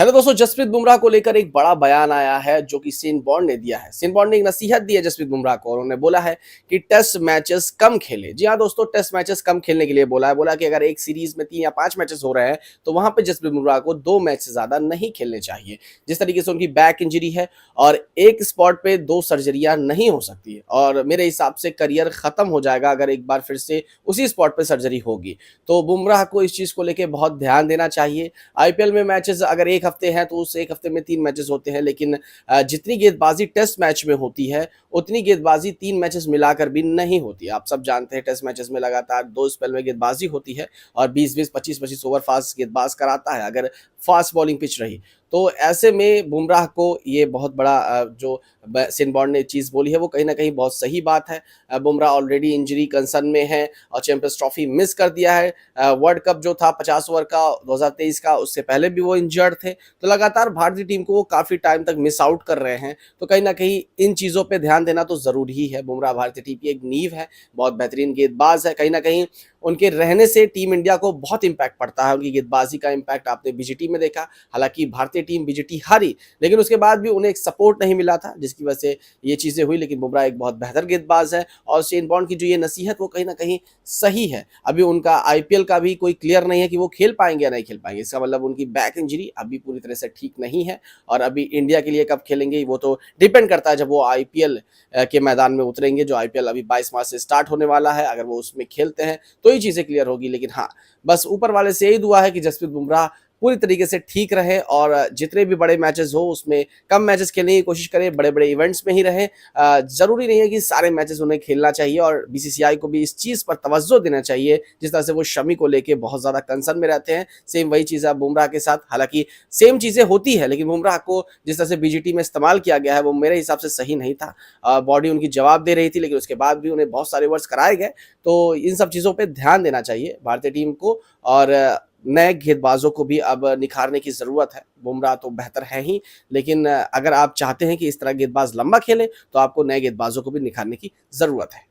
Hello दोस्तों, जसप्रीत बुमराह को लेकर एक बड़ा बयान आया है जो कि शेन वॉर्न ने दिया है। शेन वॉर्न ने एक नसीहत दी है जसप्रीत बुमराह को और उन्होंने बोला है कि टेस्ट मैचेस कम खेले। जी हाँ दोस्तों, टेस्ट मैचेस कम खेलने के लिए बोला है। बोला कि अगर एक सीरीज में 3 या 5 मैचेस हो रहे हैं तो वहां पे जसप्रीत बुमराह को 2 मैच से ज्यादा नहीं खेलने चाहिए। जिस तरीके से उनकी बैक इंजरी है और एक स्पॉट पे 2 सर्जरियां नहीं हो सकती है और मेरे हिसाब से करियर खत्म हो जाएगा अगर एक बार फिर से उसी स्पॉट पे सर्जरी होगी। तो बुमराह को इस चीज को लेकर बहुत ध्यान देना चाहिए। आईपीएल में मैचेस अगर एक हफ्ते हैं तो उस एक हफ्ते में 3 मैचेस होते हैं, लेकिन जितनी गेंदबाजी टेस्ट मैच में होती है उतनी गेंदबाजी 3 मैचेस मिलाकर भी नहीं होती। आप सब जानते हैं टेस्ट मैचेस में लगातार 2 स्पेल में गेंदबाजी होती है और 20-20 25-25 ओवर फास्ट गेंदबाज कराता है अगर फास्ट बॉलिंग पिच रही। तो ऐसे में बुमराह को ये बहुत बड़ा जो शेन वॉर्न ने चीज़ बोली है वो कहीं ना कहीं बहुत सही बात है। बुमराह ऑलरेडी इंजरी कंसर्न में है और चैंपियंस ट्रॉफी मिस कर दिया है। वर्ल्ड कप जो था 50 ओवर का 2023 का, उससे पहले भी वो इंजर्ड थे। तो लगातार भारतीय टीम को वो काफ़ी टाइम तक मिस आउट कर रहे हैं। तो कहीं ना कहीं इन चीज़ों पे ध्यान देना तो ज़रूरी ही है। बुमराह भारतीय टीम की एक नींव है, बहुत बेहतरीन गेंदबाज है। कहीं ना कहीं उनके रहने से टीम इंडिया को बहुत इंपैक्ट पड़ता है। उनकी गेंदबाजी का इंपैक्ट आपने बीजीटी में देखा। हालांकि भारतीय टीम बीजीटी हारी, लेकिन उसके बाद भी उन्हें एक सपोर्ट नहीं मिला था जिसकी वजह से ये चीज़ें हुई। लेकिन बुमराह एक बहुत बेहतर गेंदबाज है और शेन वॉर्न की जो ये नसीहत वो कहीं ना कहीं सही है। अभी उनका आईपीएल का भी कोई क्लियर नहीं है कि वो खेल पाएंगे या नहीं खेल पाएंगे। इसका मतलब उनकी बैक इंजरी अभी पूरी तरह से ठीक नहीं है और अभी इंडिया के लिए कब खेलेंगे वो तो डिपेंड करता है जब वो आईपीएल के मैदान में उतरेंगे। जो आईपीएल अभी 22 मार्च से स्टार्ट होने वाला है, अगर वो उसमें खेलते हैं तो ही चीज़ें क्लियर होगी। लेकिन हाँ, बस ऊपर वाले से यही दुआ है कि जसप्रीत बुमराह पूरी तरीके से ठीक रहे और जितने भी बड़े मैचेस हो उसमें कम मैचेस खेलने की कोशिश करें, बड़े बड़े इवेंट्स में ही रहे। जरूरी नहीं है कि सारे मैचेस उन्हें खेलना चाहिए और बीसीसीआई को भी इस चीज़ पर तवज्जो देना चाहिए। जिस तरह से वो शमी को लेके बहुत ज़्यादा कंसर्न में रहते हैं, सेम वही चीज़ है बुमराह के साथ। हालांकि सेम चीज़ें होती है, लेकिन बुमराह को जिस तरह से बीजीटी में इस्तेमाल किया गया है वो मेरे हिसाब से सही नहीं था। बॉडी उनकी जवाब दे रही थी, लेकिन उसके बाद भी उन्हें बहुत सारे ओवर्स कराए गए। तो इन सब चीज़ों पर ध्यान देना चाहिए भारतीय टीम को और नए गेंदबाजों को भी अब निखारने की ज़रूरत है। बुमराह तो बेहतर है ही, लेकिन अगर आप चाहते हैं कि इस तरह गेंदबाज लंबा खेले तो आपको नए गेंदबाजों को भी निखारने की ज़रूरत है।